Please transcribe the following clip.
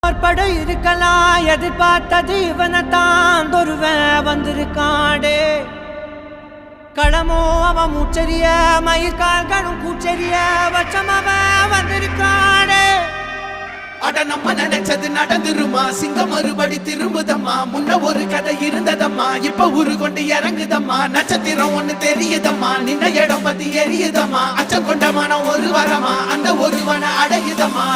பற்பட இருக்கலாம், எதிர்பார்த்தது இவனைத்தான் ஒருவன் வந்திருக்காடே. களமோ அவன் மூச்சரிய, மயிர்கால்களும் கூச்சரிய, வச்சம் அவன் வந்திருக்காடே. அட நம்ம நினைச்சது நடந்துருமா, சிங்கம் மறுபடி திரும்புதம்மா. முன்ன ஒரு கதை இருந்ததம்மா, இப்ப ஊரு கொண்டு இறங்குதம்மா. நட்சத்திரம் ஒண்ணு தெரியுதம்மா, நின்ன இடம் பத்தி எரியுதம்மா. அச்சம் கொண்ட மனம் ஒரு வரமா, அந்த ஒருவனை அடையுதம்மா.